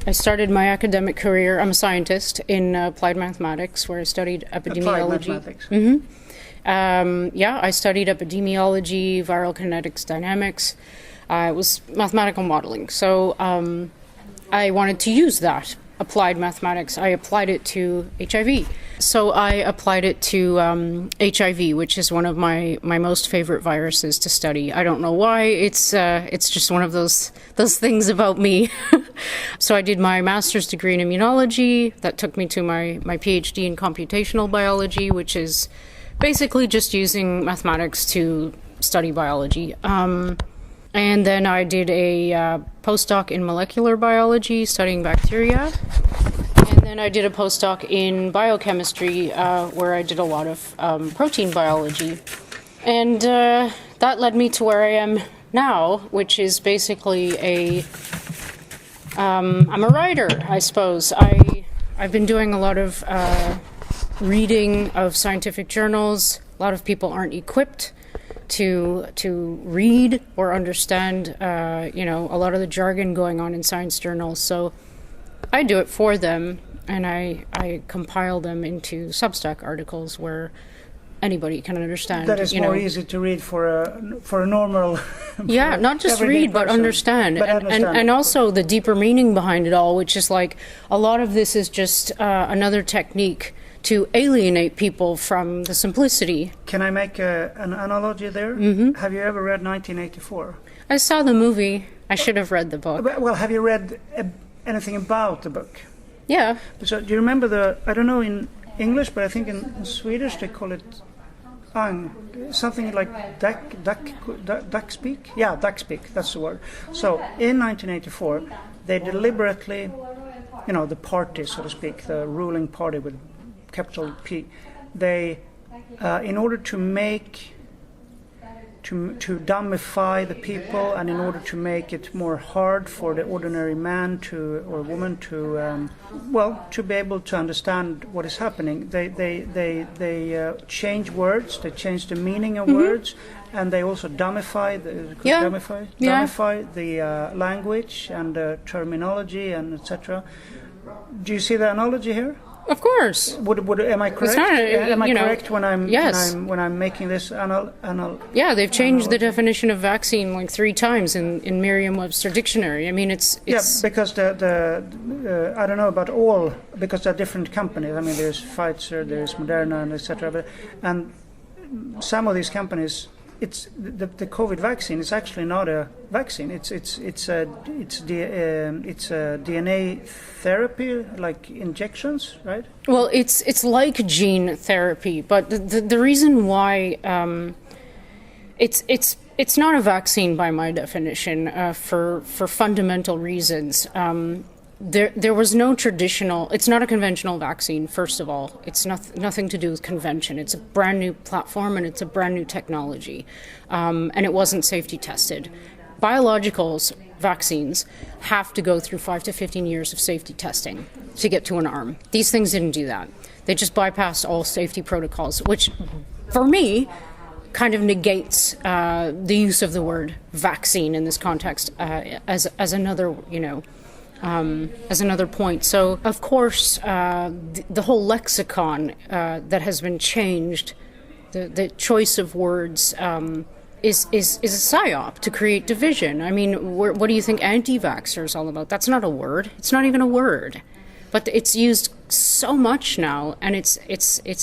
I started my academic career, I'm a scientist in applied mathematics, where I studied epidemiology. Applied mathematics. I studied epidemiology, viral kinetics, dynamics. It was mathematical modeling. So I wanted to use that applied mathematics. I applied it to HIV. So I applied it to HIV, which is one of my most favorite viruses to study. I don't know why. It's just one of those things about me. So I did my master's degree in immunology. That took me to my PhD in computational biology, which is basically just using mathematics to study biology. And then I did a postdoc in molecular biology, studying bacteria. And then I did a postdoc in biochemistry, where I did a lot of protein biology. And that led me to where I am now, which is basically I'm a writer, I suppose. I've been doing a lot of reading of scientific journals. A lot of people aren't equipped to read or understand, a lot of the jargon going on in science journals. So I do it for them, and I compile them into Substack articles where anybody can understand. That is more easy to read for a normal. Yeah, not just read, but understand. And also the deeper meaning behind it all, which is like a lot of this is just another technique to alienate people from the simplicity. Can I make an analogy there? Mm-hmm. Have you ever read 1984? I saw the movie. I should have read the book. Well, have you read anything about the book? Yeah. So do you remember I don't know in English, but I think in Swedish they call it something like duck speak? Yeah, duck speak, that's the word. So in 1984, they deliberately, the party, so to speak, the ruling party with capital P, they, in order to dumbify the people, and in order to make it more hard for the ordinary man or woman to be able to understand what is happening, they change words, they change the meaning of words, and they also dumbify the language and the terminology and etc. Do you see the analogy here? Of course. Am I correct? Am I correct when I'm making this Yeah, they've changed the definition of vaccine like 3 times in Merriam-Webster dictionary. I mean, it's because I don't know about all, because they're different companies. I mean, there's Pfizer, there's Moderna, and etc. And some of these companies, it's the COVID vaccine is actually not a vaccine. It's a DNA therapy, like injections, right? Well, it's like gene therapy, but the reason why it's not a vaccine by my definition for fundamental reasons. There was no traditional. It's not a conventional vaccine. First of all, it's nothing to do with convention. It's a brand new platform and it's a brand new technology, and it wasn't safety tested. Biologicals, vaccines, have to go through 5 to 15 years of safety testing to get to an arm. These things didn't do that. They just bypassed all safety protocols, which, for me, kind of negates the use of the word vaccine in this context as another, as another point. So, of course, the whole lexicon that has been changed, the choice of words is a psyop to create division. I mean, what do you think anti-vaxxer is all about? That's not a word. It's not even a word. But it's used so much now, and it's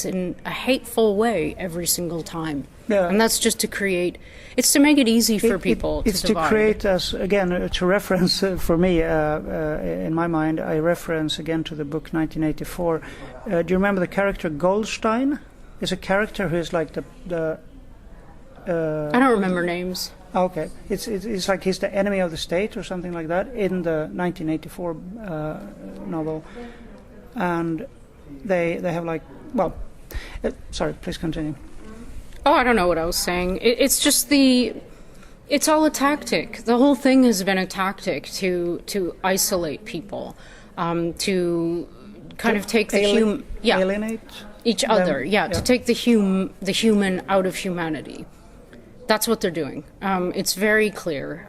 in a hateful way every single time. Yeah. And that's just to create. It's to make it easy for people to survive. It's to create, to reference for me, in my mind, I reference again to the book 1984. Do you remember the character Goldstein? Is a character who is like the I don't remember names. Okay, it's like he's the enemy of the state or something like that in the 1984 novel, and they have like sorry, please continue. Oh, I don't know what I was saying. It's just it's all a tactic. The whole thing has been a tactic to isolate people, to kind of take the alienate each other. To take the human out of humanity. That's what they're doing. It's very clear.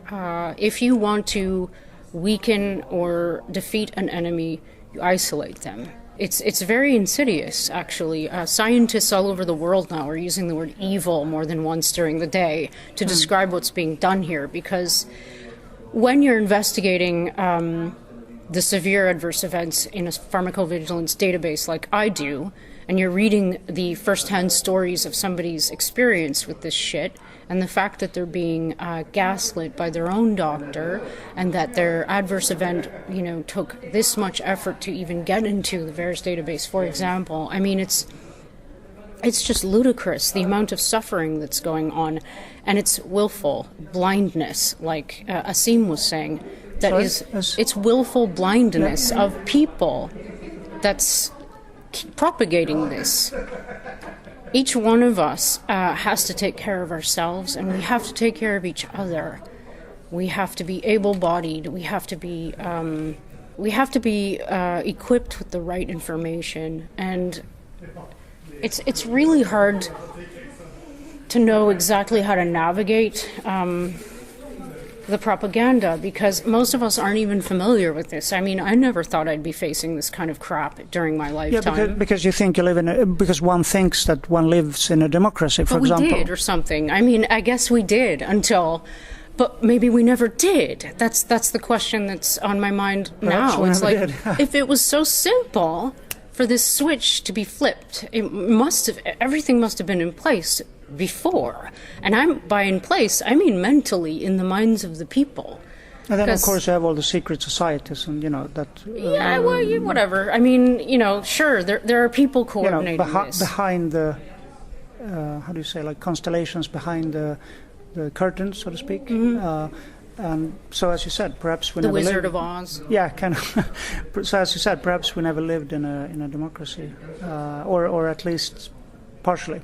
If you want to weaken or defeat an enemy, you isolate them. It's very insidious, actually. Scientists all over the world now are using the word evil more than once during the day to describe what's being done here, because when you're investigating the severe adverse events in a pharmacovigilance database like I do, and you're reading the first-hand stories of somebody's experience with this shit, and the fact that they're being gaslit by their own doctor, and that their adverse event, took this much effort to even get into the VAERS database, for example. I mean, it's just ludicrous, the amount of suffering that's going on, and it's willful blindness, like Asim was saying. It's willful blindness of people that's propagating this. Each one of us has to take care of ourselves, and we have to take care of each other. We have to be able-bodied. We have to be equipped with the right information, and it's really hard to know exactly how to navigate the propaganda, because most of us aren't even familiar with this. I mean, I never thought I'd be facing this kind of crap during my lifetime. Yeah, because you think you live because one thinks that one lives in a democracy, for example. We did, or something. I mean, I guess we did but maybe we never did. That's the question that's on my mind now. It's like, if it was so simple for this switch to be flipped, everything must have been in place before. And by in place, I mean mentally, in the minds of the people. And then, of course, you have all the secret societies, and that. Whatever. I mean, sure, there are people coordinating this behind the. How do you say, like constellations behind the curtain, so to speak. Mm-hmm. And so, as you said, perhaps we never lived. The Wizard of Oz. Yeah, kind of. So, as you said, perhaps we never lived in a democracy, or at least partially.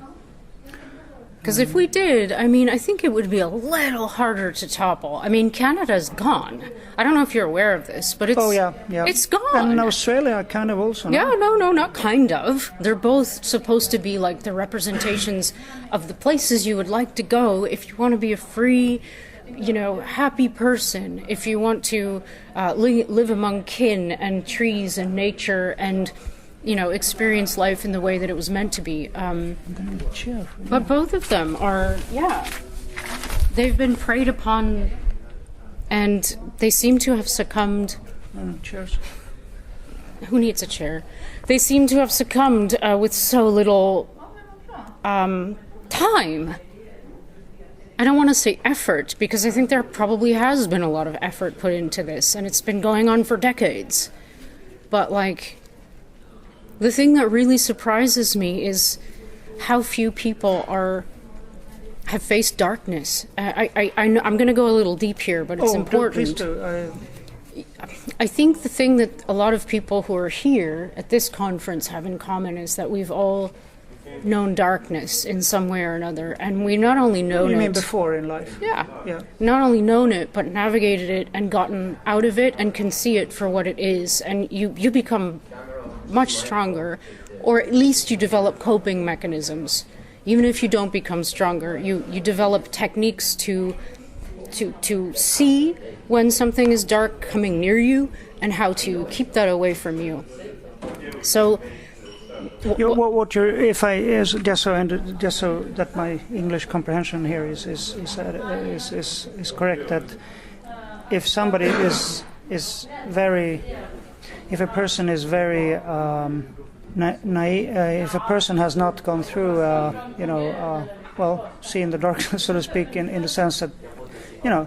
Because if we did, I mean, I think it would be a little harder to topple. I mean, Canada's gone. I don't know if you're aware of this, but it's it's gone. And Australia kind of also. Yeah, no, not kind of. They're both supposed to be like the representations of the places you would like to go if you want to be a free, happy person, if you want to live among kin and trees and nature and experience life in the way that it was meant to be. But both of them are, they've been preyed upon, and they seem to have succumbed. Cheers. Who needs a chair? They seem to have succumbed with so little time. I don't want to say effort, because I think there probably has been a lot of effort put into this, and it's been going on for decades. But, the thing that really surprises me is how few people have faced darkness. I'm going to go a little deep here, but it's important. Please do. I think the thing that a lot of people who are here at this conference have in common is that we've all known darkness in some way or another, and we not only known it... You mean before in life? Yeah. Not only known it, but navigated it and gotten out of it and can see it for what it is, and you become much stronger, or at least you develop coping mechanisms. Even if you don't become stronger, you develop techniques to see when something is dark coming near you and how to keep that away from you. So just so that my English comprehension here is correct, that if somebody if a person is very naive, if a person has not gone through, seeing the darkness, so to speak, in the sense that,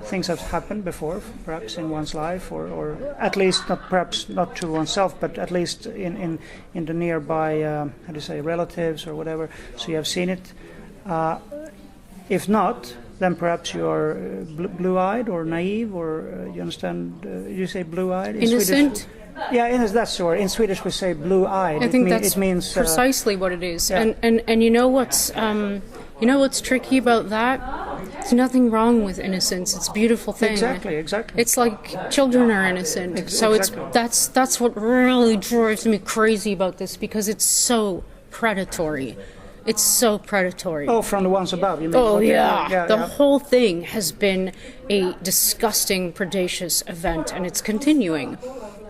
things have happened before, perhaps in one's life, or at least perhaps not to oneself, but at least in the nearby, relatives or whatever. So you have seen it. If not, then perhaps you are blue-eyed or naive, or you understand? You say blue-eyed? Innocent. Swedish? Yeah, that's the word. In Swedish we say blue-eyed. I think it means precisely what it is. Yeah. And you know what's tricky about that? There's nothing wrong with innocence. It's a beautiful thing. Exactly. It's like children are innocent. So that's what really drives me crazy about this, because it's so predatory. It's so predatory. Oh, from the ones above, you mean? Oh, Okay, yeah. The whole thing has been a disgusting, predacious event, and it's continuing.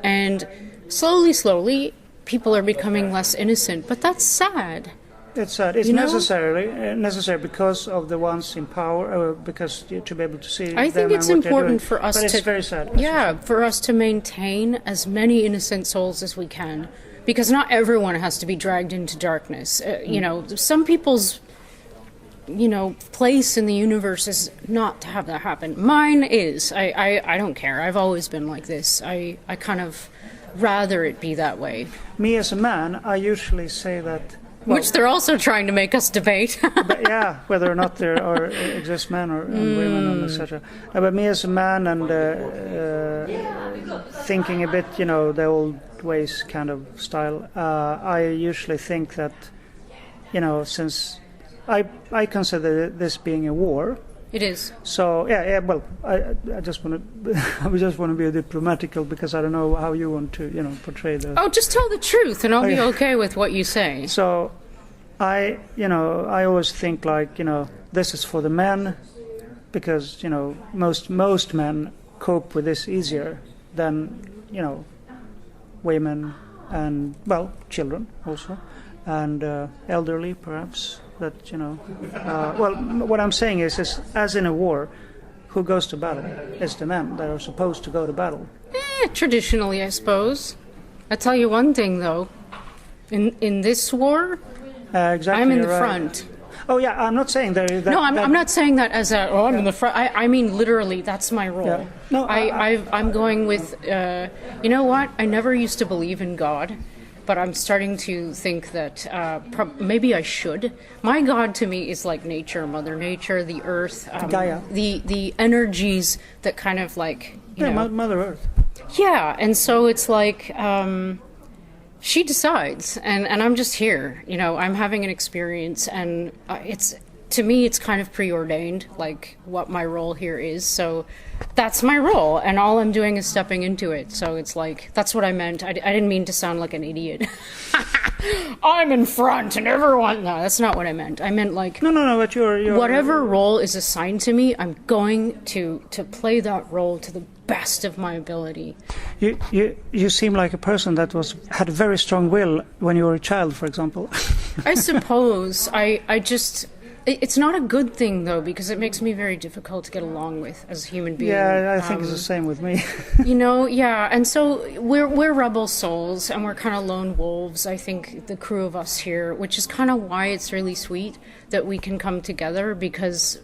And slowly, people are becoming less innocent, but that's sad. It's sad. It's necessary because of the ones in power, because to be able to see. I think it's important for us to. But it's very sad. Yeah, for us to maintain as many innocent souls as we can, because not everyone has to be dragged into darkness. You know, some people's, place in the universe is not to have that happen. Mine is. I don't care. I've always been like this. I kind of rather it be that way. Me as a man, I usually say that. Well, which they're also trying to make us debate. But yeah, whether or not there are exist men and women and etc. But me as a man and thinking a bit, the old ways kind of style, I usually think that, since I consider this being a war. It is. So well, I just want to be diplomatical because I don't know how you want to portray the. Oh, just tell the truth, and I'll be okay with what you say. So, I always think like this is for the men, because most men cope with this easier than women and children also, and elderly perhaps. That what I'm saying is as in a war, who goes to battle? It's the men that are supposed to go to battle. Traditionally, I suppose. I tell you one thing though, in this war, exactly, I'm in the front. Oh yeah, I'm not saying that. No, I'm not saying that as I'm in the front. I mean literally, that's my role. Yeah. No, I'm going with. You know what? I never used to believe in God. But I'm starting to think that maybe I should. My God to me is like nature, Mother Nature, the earth, Gaia. The energies that kind of like, Mother Earth. Yeah, and so it's like she decides, and I'm just here. I'm having an experience, and to me it's kind of preordained, like what my role here is. So that's my role, and all I'm doing is stepping into it. So it's like, that's what I meant. I didn't mean to sound like an idiot. I'm in front and everyone. No, that's not what I meant. I meant like, no, but you're whatever role is assigned to me, I'm going to play that role to the best of my ability. You seem like a person that had a very strong will when you were a child, for example. I suppose I just. It's not a good thing, though, because it makes me very difficult to get along with as a human being. Yeah, I think it's the same with me. Yeah, and so we're rebel souls, and we're kind of lone wolves, I think, the crew of us here, which is kind of why it's really sweet that we can come together, because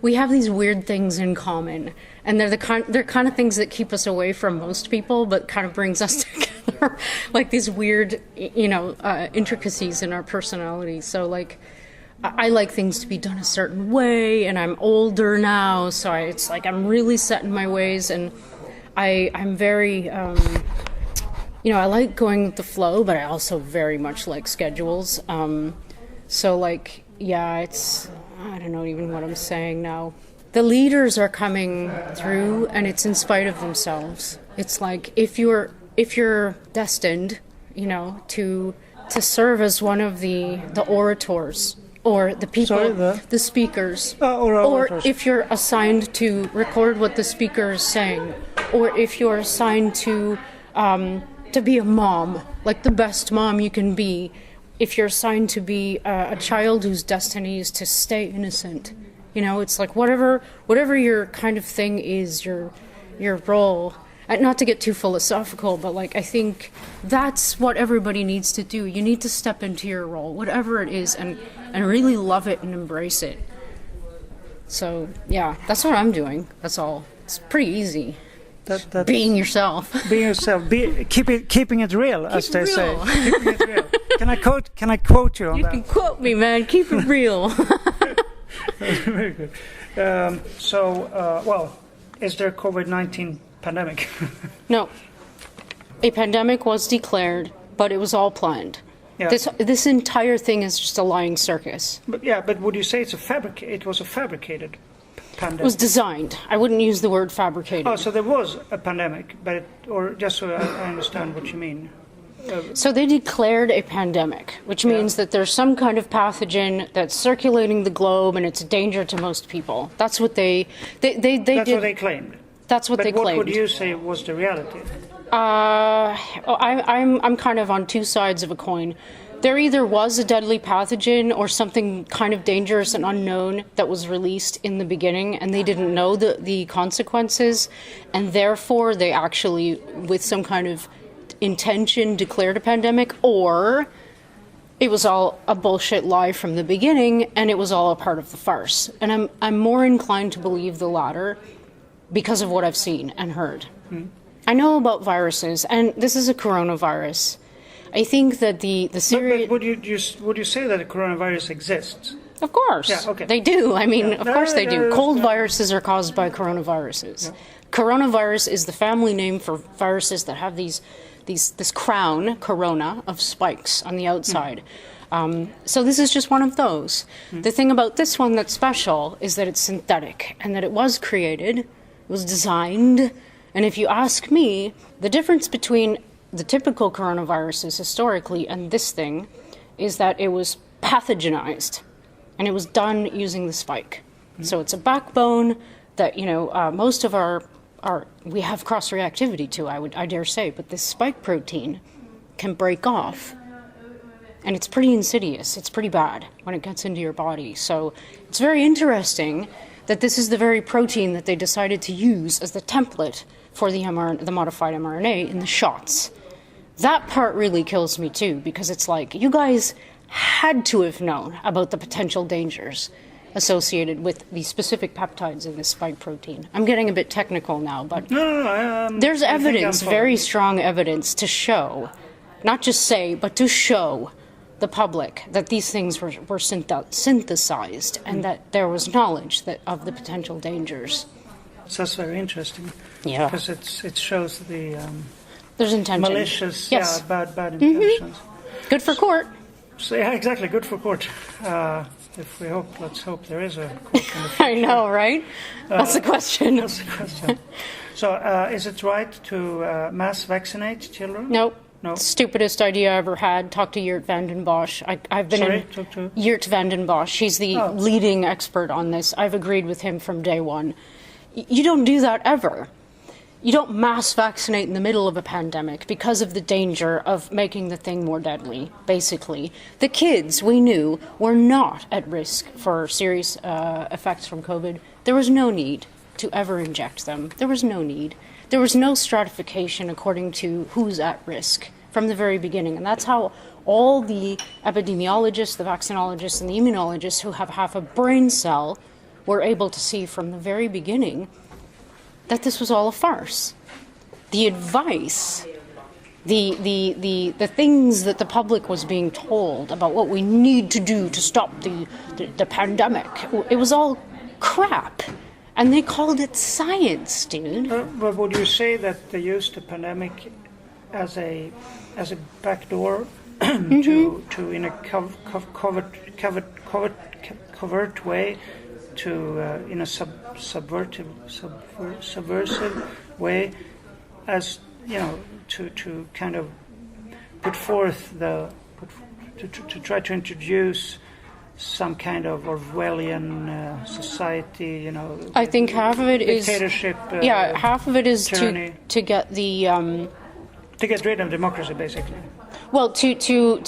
we have these weird things in common, and they're kind of things that keep us away from most people, but kind of brings us together, like these weird, intricacies in our personality. So, like, I like things to be done a certain way, and I'm older now, so it's like I'm really set in my ways, and I'm very, I like going with the flow, but I also very much like schedules. So, like, I don't know even what I'm saying now. The leaders are coming through, and it's in spite of themselves. It's like if you're destined, to serve as one of the orators. Or the people, the speakers, or if you're assigned to record what the speaker is saying, or if you're assigned to be a mom, like the best mom you can be, if you're assigned to be a child whose destiny is to stay innocent, it's like whatever your kind of thing is, your role. Not to get too philosophical, but like I think that's what everybody needs to do. You need to step into your role, whatever it is, and really love it and embrace it. So yeah, that's what I'm doing. That's all. It's pretty easy. Being yourself. Being yourself. Keeping it real, as they say. Keeping it real. Can I quote you on that? You can quote me, man. Keep it real. Very good. Is there COVID-19 pandemic? No. A pandemic was declared, but it was all planned. Yeah. This entire thing is just a lying circus. But would you say it was a fabricated pandemic? It was designed. I wouldn't use the word fabricated. Oh, so there was a pandemic, or just so I understand what you mean. So they declared a pandemic, which means that there's some kind of pathogen that's circulating the globe and it's a danger to most people. That's what they That's did. what they claimed. That's what But they claimed. what would you say was the reality? I'm kind of on two sides of a coin. There either was a deadly pathogen or something kind of dangerous and unknown that was released in the beginning, and they didn't know the consequences, and therefore they actually, with some kind of intention, declared a pandemic, or it was all a bullshit lie from the beginning and it was all a part of the farce. And I'm more inclined to believe the latter because of what I've seen and heard. I know about viruses, and this is a coronavirus. I think that the serious... But would you say that a coronavirus exists? Of course. Yeah, okay. They do. I mean, of course they do. Cold yeah. viruses are caused by coronaviruses. Yeah. Coronavirus is the family name for viruses that have this crown, corona, of spikes on the outside. So this is just one of those. The thing about this one that's special is that it's synthetic and that it was created, it was designed, and if you ask me, the difference between the typical coronaviruses historically and this thing is that it was pathogenized and it was done using the spike. So it's a backbone that, most of our we have cross-reactivity to, I dare say, but this spike protein can break off. And it's pretty insidious. It's pretty bad when it gets into your body. So it's very interesting that this is the very protein that they decided to use as the template for the modified mRNA in the shots. That part really kills me too, because it's like, you guys had to have known about the potential dangers associated with the specific peptides in this spike protein. I'm getting a bit technical now, but there's evidence, very strong evidence to show, not just say, but to show the public that these things were synthesized and that there was knowledge of the potential dangers. So that's very interesting. Yeah. Because it shows the there's intention. Malicious, yes. bad intentions. Good for court. So yeah, exactly, good for court. Let's hope there is a court in the future. I know, right? That's the question. That's the question. So is it right to mass vaccinate children? Nope. No. Stupidest idea I ever had. Talk to Geert van den Bosch. I've been talk to Geert van den Bosch. He's the leading expert on this. I've agreed with him from day one. You don't do that ever. You don't mass vaccinate in the middle of a pandemic because of the danger of making the thing more deadly, basically. The kids, we knew, were not at risk for serious effects from COVID. There was no need to ever inject them. There was no need. There was no stratification according to who's at risk from the very beginning. And that's how all the epidemiologists, the vaccinologists, and the immunologists who have half a brain cell were able to see from the very beginning that this was all a farce. The advice, the things that the public was being told about what we need to do to stop the pandemic, it was all crap. And they called it science, dude. But would you say that they used the pandemic as a backdoor to in a covert way, to in a subversive way, as to kind of put forth to try to introduce some kind of Orwellian society, I think half of it is dictatorship. Half of it is to get the to get rid of democracy, basically. Well, to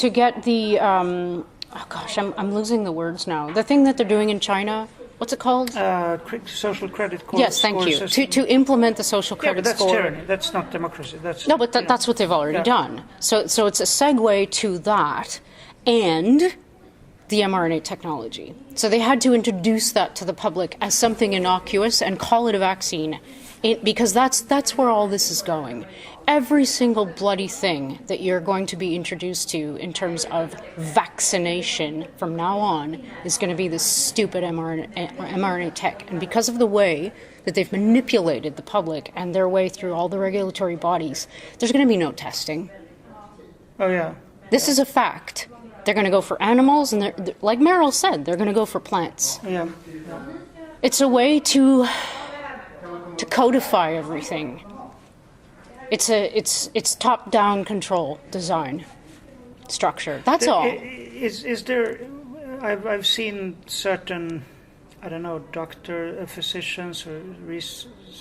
get the I'm losing the words now. The thing that they're doing in China, what's it called? Social credit score. Yes, thank you. To implement the social credit but that's score. tyranny. That's not democracy. That's that's what they've already done. So it's a segue to that and the mRNA technology. So they had to introduce that to the public as something innocuous and call it a vaccine, because that's where all this is going. Every single bloody thing that you're going to be introduced to in terms of vaccination from now on is going to be this stupid mRNA tech. And because of the way that they've manipulated the public and their way through all the regulatory bodies, there's going to be no testing. Oh, yeah. This is a fact. They're going to go for animals, and like Meryl said, they're going to go for plants. Yeah. It's a way to codify everything. it's top-down control design structure. That's all. Is there? I've seen certain, I don't know, physicians or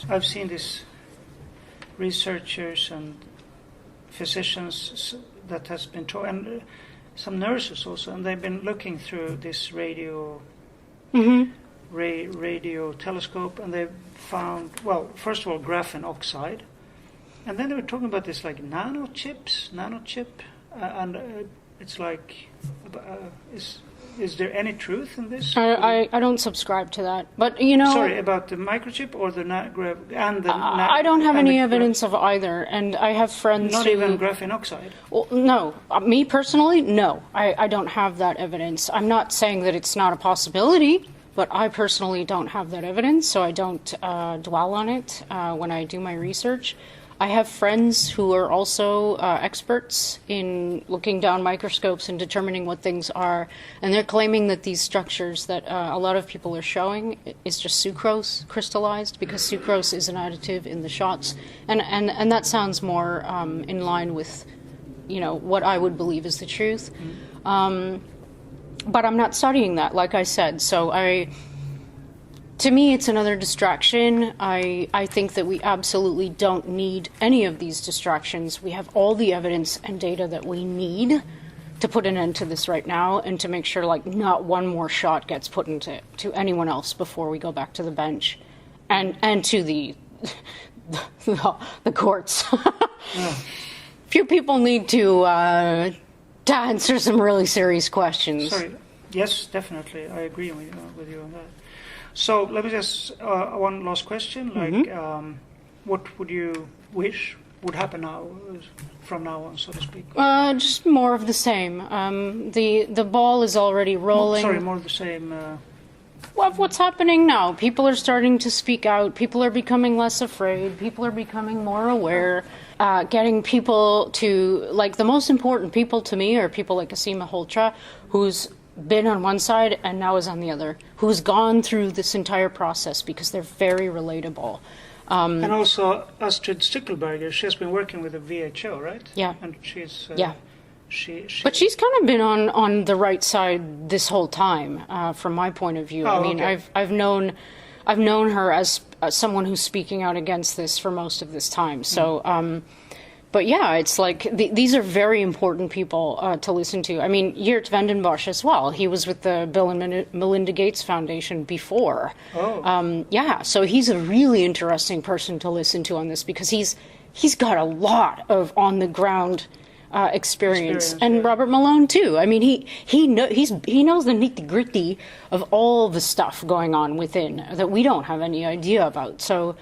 I've seen these researchers and physicians that has been taught, and some nurses also, and they've been looking through this radio telescope, and they've found, well, first of all, graphene oxide, and then they were talking about this like nanochip, and it's like, is there any truth in this? I don't subscribe to that, but you know. Sorry, about the microchip or the I don't have any evidence of either, and I have friends Not who. even graphene oxide. Well, no, me personally, no, I don't have that evidence. I'm not saying that it's not a possibility, but I personally don't have that evidence, so I don't dwell on it when I do my research. I have friends who are also experts in looking down microscopes and determining what things are, and they're claiming that these structures that a lot of people are showing is just sucrose crystallized, because sucrose is an additive in the shots, and that sounds more in line with, you know, what I would believe is the truth. But I'm not studying that, like I said, so to me, it's another distraction. I think that we absolutely don't need any of these distractions. We have all the evidence and data that we need to put an end to this right now, and to make sure like not one more shot gets put into anyone else before we go back to the bench and to the courts. Yeah. Few people need to answer some really serious questions. Sorry. Yes, definitely. I agree with you on that. So let me just one last question. Like, what would you wish would happen now, from now on, so to speak? Just more of the same. The ball is already rolling. More of the same. Well, what's happening now? People are starting to speak out. People are becoming less afraid. People are becoming more aware. Getting people to, like, the most important people to me are people like Asima Holtra, who's been on one side and now is on the other, who's gone through this entire process, because they're very relatable. And also Astrid Stickelberger, she has been working with the WHO, right? Yeah. And she's... But she's kind of been on the right side this whole time, from my point of view. I mean, okay. I've known her as someone who's speaking out against this for most of this time. So, but yeah, it's like these are very important people to listen to. I mean, Geert Vandenbosch as well. He was with the Bill and Melinda Gates Foundation before. Oh. Yeah, so he's a really interesting person to listen to on this, because he's got a lot of on the ground experience, and yeah. Robert Malone too. I mean, he knows the nitty-gritty of all the stuff going on within that we don't have any idea about. So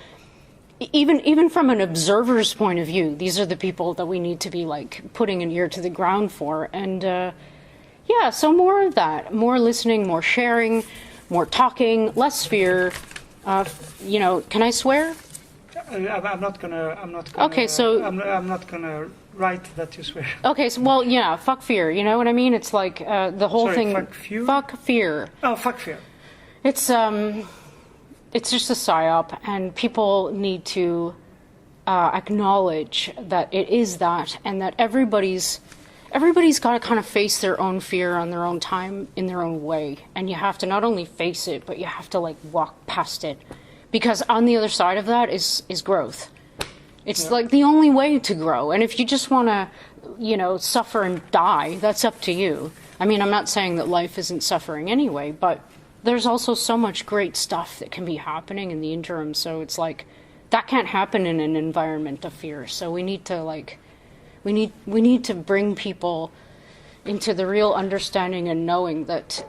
even from an observer's point of view, these are the people that we need to be like putting an ear to the ground for. And yeah, so more of that, more listening, more sharing, more talking, less fear. You know, can I swear? I'm not gonna. Okay, so I'm not gonna write that you swear. Okay, so well, yeah, fuck fear. You know what I mean? It's like the whole thing. Fuck fear. Oh, fuck fear. It's just a psyop, and people need to acknowledge that it is that, and that everybody's got to kind of face their own fear on their own time, in their own way, and you have to not only face it, but you have to like walk past it. Because on the other side of that is growth. It's like the only way to grow. And if you just want to, you know, suffer and die, that's up to you. I mean, I'm not saying that life isn't suffering anyway, but there's also so much great stuff that can be happening in the interim. So it's like that can't happen in an environment of fear. So we need to we need to bring people into the real understanding and knowing that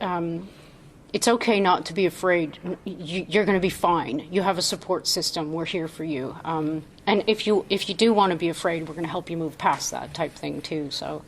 it's okay not to be afraid. You're going to be fine. You have a support system. We're here for you. And if you do want to be afraid, we're going to help you move past that type thing too. So